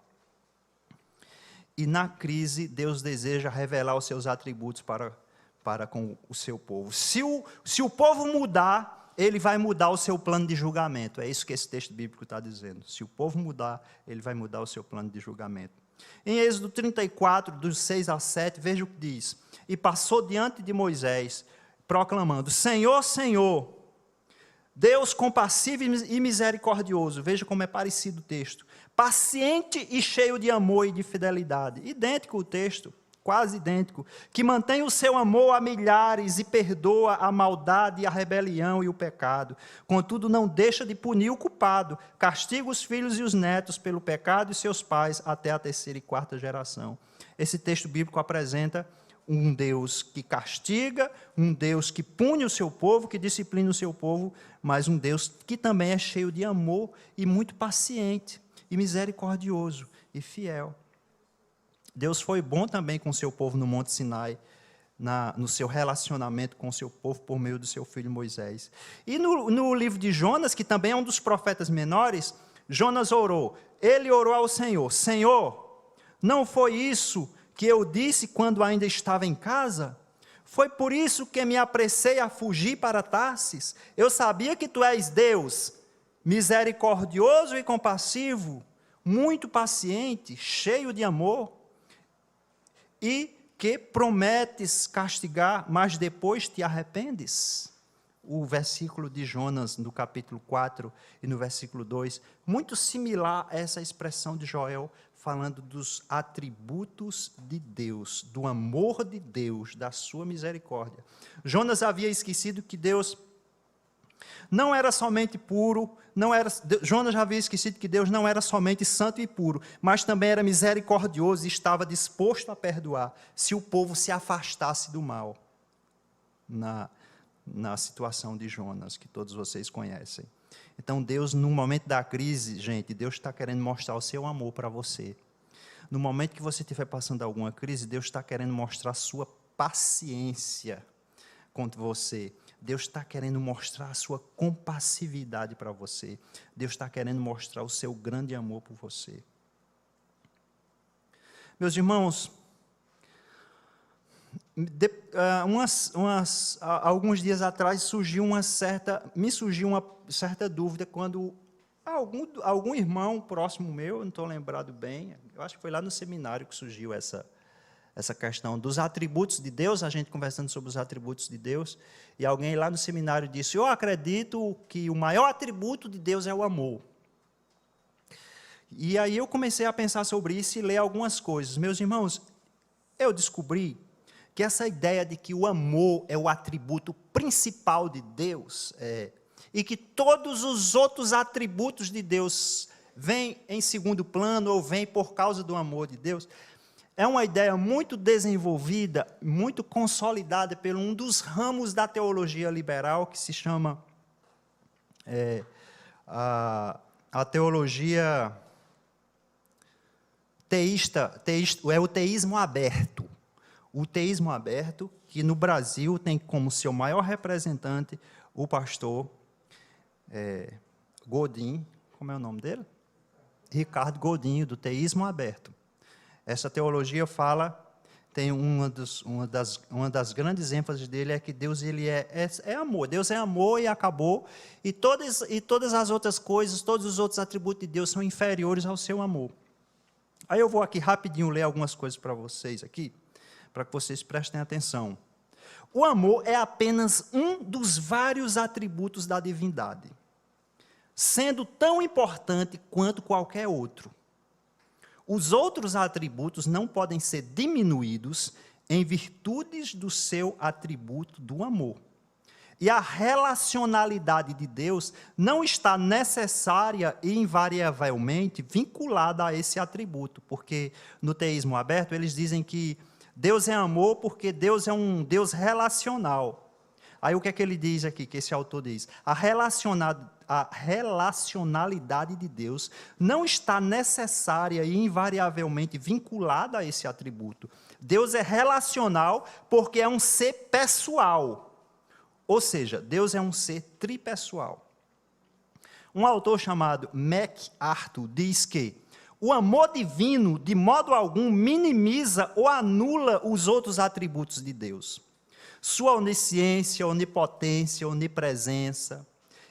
E na crise, Deus deseja revelar os seus atributos para com o seu povo. Se o povo mudar, ele vai mudar o seu plano de julgamento. É isso que esse texto bíblico está dizendo. Se o povo mudar, ele vai mudar o seu plano de julgamento. Em Êxodo 34, dos 6 a 7, veja o que diz. E passou diante de Moisés, proclamando: Senhor, Senhor, Deus compassivo e misericordioso. Veja como é parecido o texto. Paciente e cheio de amor e de fidelidade. Idêntico o texto, quase idêntico. Que mantém o seu amor a milhares e perdoa a maldade, a rebelião e o pecado. Contudo, não deixa de punir o culpado. Castiga os filhos e os netos pelo pecado de seus pais até a 3ª e 4ª geração. Esse texto bíblico apresenta um Deus que castiga, um Deus que pune o seu povo, que disciplina o seu povo, mas um Deus que também é cheio de amor e muito paciente, e misericordioso e fiel. Deus foi bom também com o seu povo no Monte Sinai, no seu relacionamento com o seu povo por meio do seu filho Moisés. E no livro de Jonas, que também é um dos profetas menores, Jonas orou. Ele orou ao Senhor: Senhor, não foi isso que eu disse quando ainda estava em casa? Foi por isso que me apressei a fugir para Tarsis? Eu sabia que tu és Deus, misericordioso e compassivo, muito paciente, cheio de amor, e que prometes castigar, mas depois te arrependes. o versículo de Jonas, no capítulo 4 e no versículo 2, muito similar a essa expressão de Joel, falando dos atributos de Deus, do amor de Deus, da sua misericórdia. Jonas havia esquecido que Deus não era somente puro, Jonas já havia esquecido que Deus não era somente santo e puro, mas também era misericordioso e estava disposto a perdoar se o povo se afastasse do mal, na situação de Jonas, que todos vocês conhecem. Então Deus, no momento da crise, gente, Deus está querendo mostrar o seu amor para você. No momento que você estiver passando alguma crise, Deus está querendo mostrar a sua paciência contra você. Deus está querendo mostrar a sua compassividade para você. Deus está querendo mostrar o seu grande amor por você. Meus irmãos, alguns dias atrás me surgiu uma certa dúvida quando algum irmão próximo meu, não estou lembrado bem, eu acho que foi lá no seminário que surgiu essa questão dos atributos de Deus, a gente conversando sobre os atributos de Deus, e alguém lá no seminário disse: eu acredito que o maior atributo de Deus é o amor. E aí eu comecei a pensar sobre isso e ler algumas coisas. Meus irmãos, eu descobri que essa ideia de que o amor é o atributo principal de Deus, e que todos os outros atributos de Deus vêm em segundo plano ou vêm por causa do amor de Deus, é uma ideia muito desenvolvida, muito consolidada por um dos ramos da teologia liberal, que se chama a teologia teísta, é o teísmo aberto. O teísmo aberto, que no Brasil tem como seu maior representante o pastor Godin, como é o nome dele? Ricardo Godinho, do teísmo aberto. Essa teologia tem uma das grandes ênfases dele é que Deus ele é amor. Deus é amor e acabou. E todas as outras coisas, todos os outros atributos de Deus são inferiores ao seu amor. Aí eu vou aqui rapidinho ler algumas coisas para vocês aqui, para que vocês prestem atenção. O amor é apenas um dos vários atributos da divindade, sendo tão importante quanto qualquer outro. Os outros atributos não podem ser diminuídos em virtudes do seu atributo do amor. E a relacionalidade de Deus não está necessária e invariavelmente vinculada a esse atributo, porque no teísmo aberto eles dizem que Deus é amor porque Deus é um Deus relacional. Aí o que é que ele diz aqui, que esse autor diz? A relacionalidade de Deus não está necessária e invariavelmente vinculada a esse atributo. Deus é relacional porque é um ser pessoal. Ou seja, Deus é um ser tripessoal. Um autor chamado MacArthur diz que o amor divino, de modo algum, minimiza ou anula os outros atributos de Deus. Sua onisciência, onipotência, onipresença,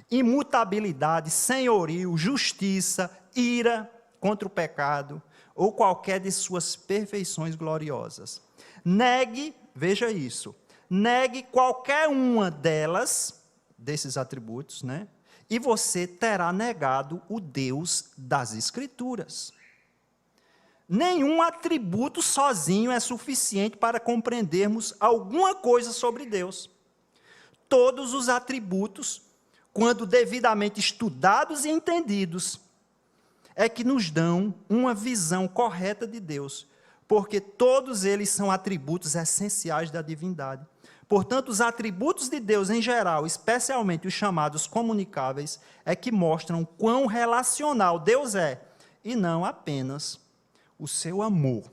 imutabilidade, senhorio, justiça, ira contra o pecado, ou qualquer de suas perfeições gloriosas. Veja isso, negue qualquer uma desses atributos, né? E você terá negado o Deus das Escrituras. Nenhum atributo sozinho é suficiente para compreendermos alguma coisa sobre Deus. Todos os atributos, quando devidamente estudados e entendidos, é que nos dão uma visão correta de Deus, porque todos eles são atributos essenciais da divindade. Portanto, os atributos de Deus em geral, especialmente os chamados comunicáveis, é que mostram quão relacional Deus é, e não apenas o seu amor.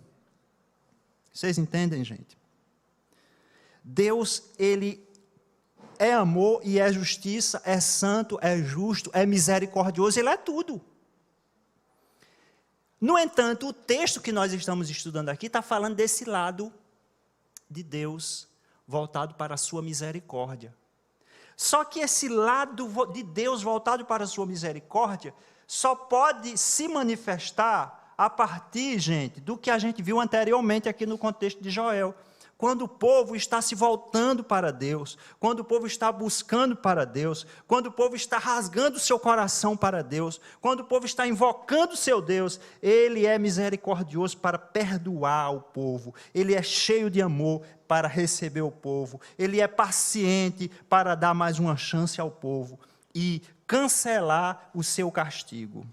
Vocês entendem, gente? Deus, ele é amor e é justiça, é santo, é justo, é misericordioso, ele é tudo. No entanto, o texto que nós estamos estudando aqui está falando desse lado de Deus voltado para a sua misericórdia. Só que esse lado de Deus voltado para a sua misericórdia só pode se manifestar a partir, gente, do que a gente viu anteriormente aqui no contexto de Joel, quando o povo está se voltando para Deus, quando o povo está buscando para Deus, quando o povo está rasgando o seu coração para Deus, quando o povo está invocando o seu Deus, Ele é misericordioso para perdoar o povo, Ele é cheio de amor para receber o povo, Ele é paciente para dar mais uma chance ao povo e cancelar o seu castigo.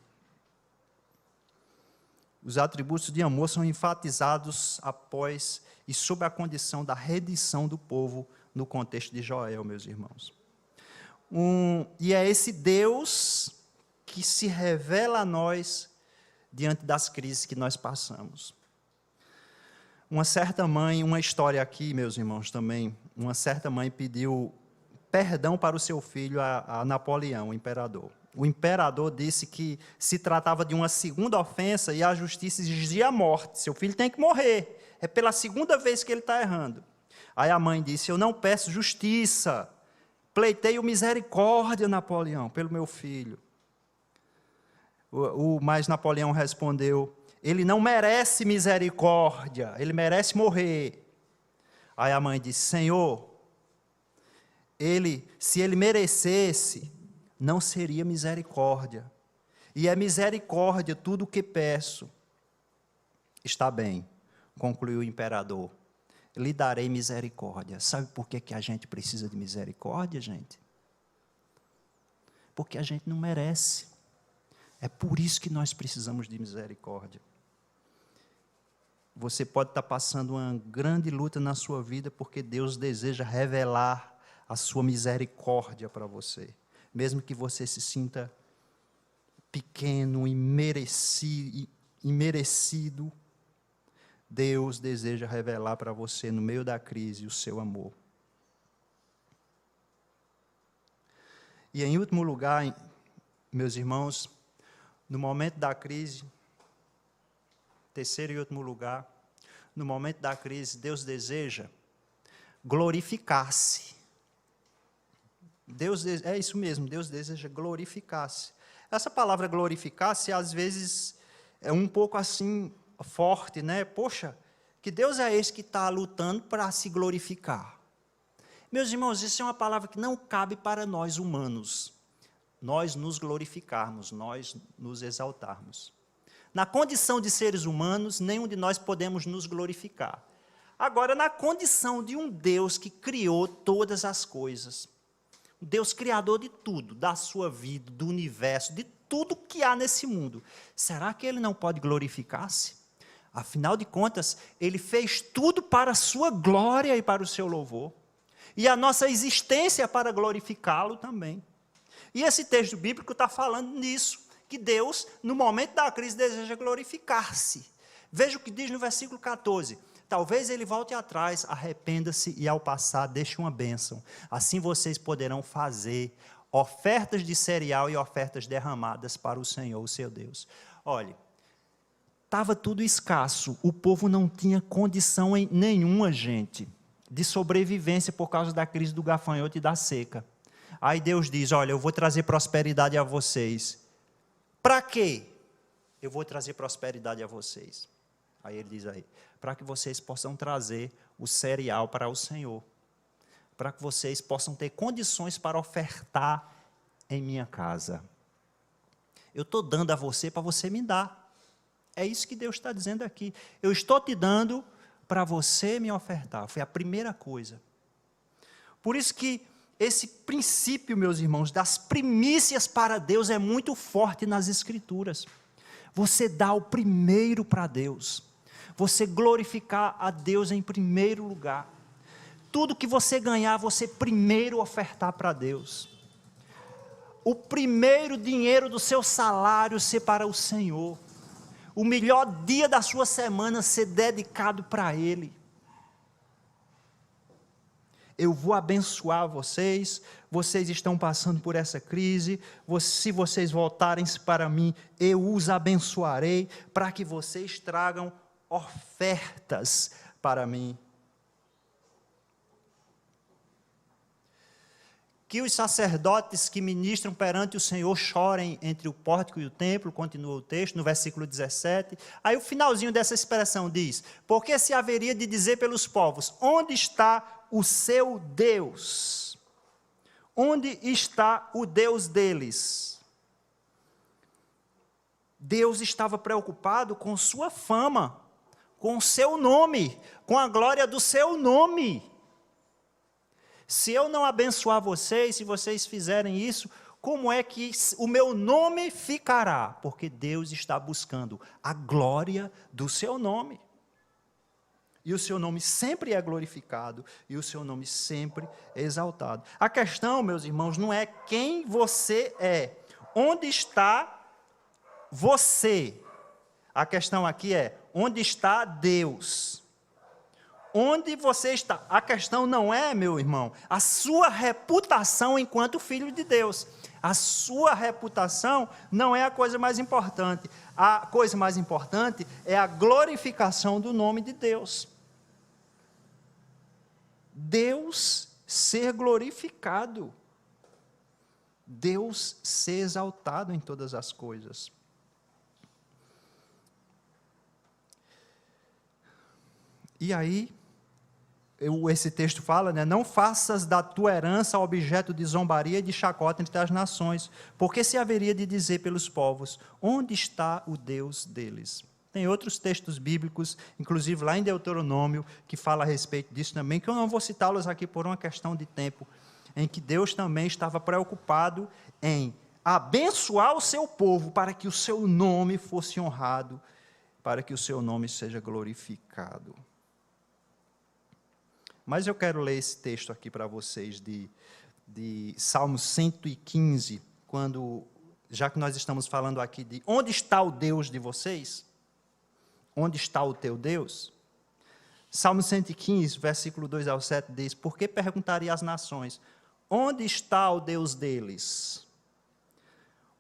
Os atributos de amor são enfatizados após e sob a condição da redenção do povo no contexto de Joel, meus irmãos. E é esse Deus que se revela a nós diante das crises que nós passamos. Uma certa mãe, uma história aqui, meus irmãos, também, uma certa mãe pediu perdão para o seu filho, a Napoleão, o imperador. O imperador disse que se tratava de uma segunda ofensa e a justiça exigia a morte. Seu filho tem que morrer. É pela segunda vez que ele está errando. Aí a mãe disse, eu não peço justiça, pleiteio misericórdia, Napoleão, pelo meu filho. Mas Napoleão respondeu, ele não merece misericórdia, ele merece morrer. Aí a mãe disse, Senhor, se ele merecesse, não seria misericórdia. E é misericórdia tudo o que peço. Está bem, concluiu o imperador, lhe darei misericórdia. Sabe por que a gente precisa de misericórdia, gente? Porque a gente não merece. É por isso que nós precisamos de misericórdia. Você pode estar passando uma grande luta na sua vida, porque Deus deseja revelar a sua misericórdia para você. Mesmo que você se sinta pequeno, imerecido, Deus deseja revelar para você, no meio da crise, o seu amor. E, em último lugar, meus irmãos, no momento da crise, terceiro e último lugar, no momento da crise, Deus deseja glorificar-se. É isso mesmo, Deus deseja glorificar-se. Essa palavra glorificar-se, às vezes, é um pouco assim, forte, né? Poxa, que Deus é esse que está lutando para se glorificar. Meus irmãos, isso é uma palavra que não cabe para nós humanos. Nós nos glorificarmos, nós nos exaltarmos. Na condição de seres humanos, nenhum de nós podemos nos glorificar. Agora, na condição de um Deus que criou todas as coisas, Deus criador de tudo, da sua vida, do universo, de tudo que há nesse mundo, será que Ele não pode glorificar-se? Afinal de contas, Ele fez tudo para a sua glória e para o seu louvor. E a nossa existência é para glorificá-lo também. E esse texto bíblico está falando nisso, que Deus, no momento da crise, deseja glorificar-se. Veja o que diz no versículo 14. Talvez ele volte atrás, arrependa-se e ao passar deixe uma bênção. Assim vocês poderão fazer ofertas de cereal e ofertas derramadas para o Senhor, o seu Deus. Olha, estava tudo escasso, o povo não tinha condição nenhuma, gente, de sobrevivência por causa da crise do gafanhoto e da seca. Aí Deus diz, olha, eu vou trazer prosperidade a vocês. Para quê? Eu vou trazer prosperidade a vocês. Aí ele diz aí, para que vocês possam trazer o cereal para o Senhor. Para que vocês possam ter condições para ofertar em minha casa. Eu estou dando a você para você me dar. É isso que Deus está dizendo aqui. Eu estou te dando para você me ofertar. Foi a primeira coisa. Por isso que esse princípio, meus irmãos, das primícias para Deus é muito forte nas Escrituras. Você dá o primeiro para Deus. Você glorificar a Deus em primeiro lugar. Tudo que você ganhar, você primeiro ofertar para Deus. O primeiro dinheiro do seu salário ser para o Senhor. O melhor dia da sua semana ser dedicado para Ele. Eu vou abençoar vocês, vocês estão passando por essa crise, se vocês voltarem-se para mim, eu os abençoarei, para que vocês tragam ofertas para mim. que os sacerdotes que ministram perante o Senhor chorem entre o pórtico e o templo, continua o texto, no versículo 17. Aí o finalzinho dessa expressão diz: porque se haveria de dizer pelos povos, onde está o seu Deus? Onde está o Deus deles? Deus estava preocupado com sua fama, com o seu nome, com a glória do seu nome. Se eu não abençoar vocês, se vocês fizerem isso, como é que o meu nome ficará? Porque Deus está buscando a glória do seu nome. E o seu nome sempre é glorificado, e o seu nome sempre é exaltado. A questão, meus irmãos, não é quem você é. Onde está você? A questão aqui é, onde está Deus? Onde você está? A questão não é, meu irmão, a sua reputação enquanto filho de Deus. A sua reputação não é a coisa mais importante. A coisa mais importante é a glorificação do nome de Deus. Deus ser glorificado. Deus ser exaltado em todas as coisas. E aí, esse texto fala, né? Não faças da tua herança objeto de zombaria e de chacota entre as nações, porque se haveria de dizer pelos povos, onde está o Deus deles? Tem outros textos bíblicos, inclusive lá em Deuteronômio, que fala a respeito disso também, que eu não vou citá-los aqui por uma questão de tempo, em que Deus também estava preocupado em abençoar o seu povo para que o seu nome fosse honrado, para que o seu nome seja glorificado. Mas eu quero ler esse texto aqui para vocês de Salmo 115, já que nós estamos falando aqui de onde está o Deus de vocês? Onde está o teu Deus? Salmo 115, versículo 2 ao 7 diz: por que perguntaria às nações, onde está o Deus deles?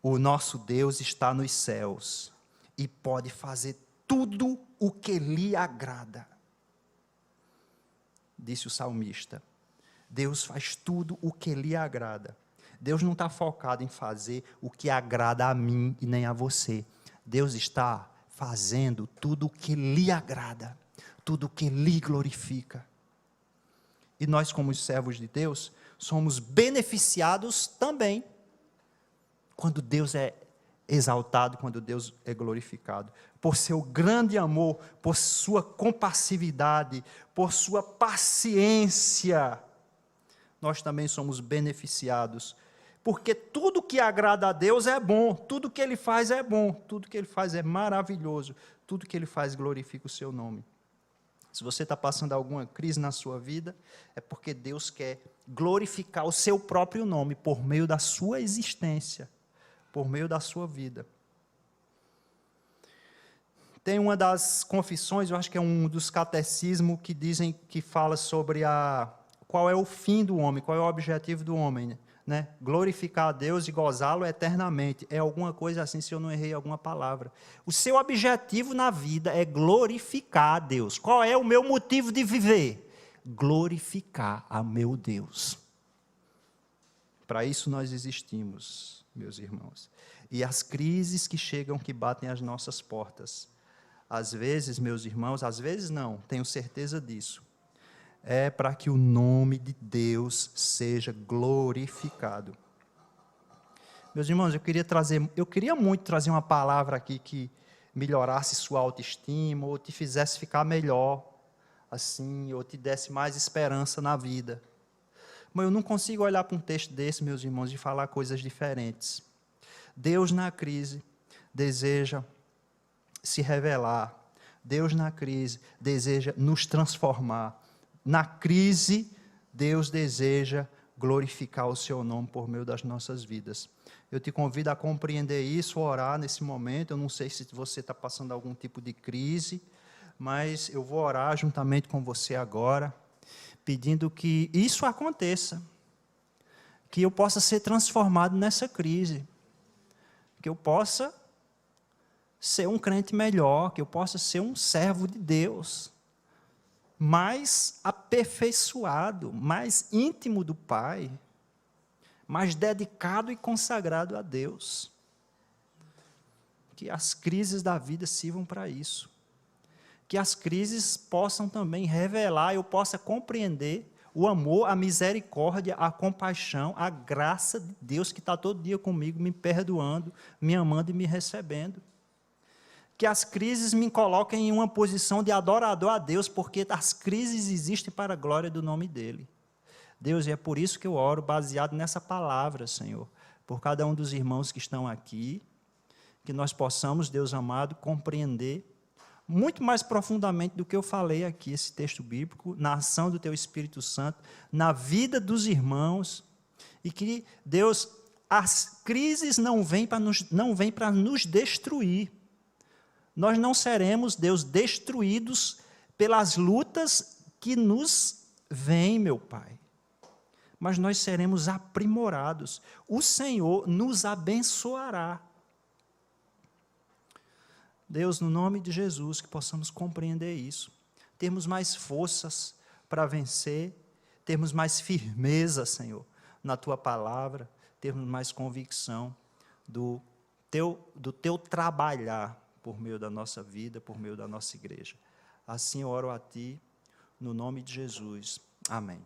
O nosso Deus está nos céus e pode fazer tudo o que lhe agrada. Disse o salmista, Deus faz tudo o que lhe agrada. Deus não está focado em fazer o que agrada a mim e nem a você. Deus está fazendo tudo o que lhe agrada, tudo o que lhe glorifica. E nós, como servos de Deus, somos beneficiados também quando Deus é exaltado, quando Deus é glorificado, por seu grande amor, por sua compassividade, por sua paciência, nós também somos beneficiados, porque tudo que agrada a Deus é bom, tudo que Ele faz é bom, tudo que Ele faz é maravilhoso, tudo que Ele faz glorifica o seu nome. Se você está passando alguma crise na sua vida, é porque Deus quer glorificar o seu próprio nome por meio da sua existência, por meio da sua vida. Tem uma das confissões, eu acho que é um dos catecismos, que fala sobre qual é o fim do homem, qual é o objetivo do homem, né? Glorificar a Deus e gozá-lo eternamente. É alguma coisa assim, se eu não errei alguma palavra. O seu objetivo na vida é glorificar a Deus. Qual é o meu motivo de viver? Glorificar a meu Deus. Para isso nós existimos, meus irmãos. E as crises que chegam, que batem às nossas portas, às vezes, meus irmãos, às vezes não, tenho certeza disso, é para que o nome de Deus seja glorificado. Meus irmãos, eu queria muito trazer uma palavra aqui que melhorasse sua autoestima, ou te fizesse ficar melhor, assim, ou te desse mais esperança na vida. Mas eu não consigo olhar para um texto desse, meus irmãos, e falar coisas diferentes. Deus na crise deseja se revelar. Deus na crise deseja nos transformar. Na crise, Deus deseja glorificar o seu nome por meio das nossas vidas. Eu te convido a compreender isso, a orar nesse momento. Eu não sei se você está passando algum tipo de crise, mas eu vou orar juntamente com você agora, pedindo que isso aconteça, que eu possa ser transformado nessa crise, que eu possa ser um crente melhor, que eu possa ser um servo de Deus, mais aperfeiçoado, mais íntimo do Pai, mas dedicado e consagrado a Deus. Que as crises da vida sirvam para isso. Que as crises possam também revelar, eu possa compreender o amor, a misericórdia, a compaixão, a graça de Deus que está todo dia comigo, me perdoando, me amando e me recebendo. Que as crises me coloquem em uma posição de adorador a Deus, porque as crises existem para a glória do nome dEle. Deus, e é por isso que eu oro, baseado nessa palavra, Senhor, por cada um dos irmãos que estão aqui, que nós possamos, Deus amado, compreender muito mais profundamente do que eu falei aqui, esse texto bíblico, na ação do Teu Espírito Santo, na vida dos irmãos, e que, Deus, as crises não vêm para nos destruir. Nós não seremos, Deus, destruídos pelas lutas que nos vêm, meu Pai, mas nós seremos aprimorados. O Senhor nos abençoará. Deus, no nome de Jesus, que possamos compreender isso, termos mais forças para vencer, termos mais firmeza, Senhor, na Tua palavra, termos mais convicção do Teu trabalhar por meio da nossa vida, por meio da nossa igreja. Assim eu oro a Ti, no nome de Jesus. Amém.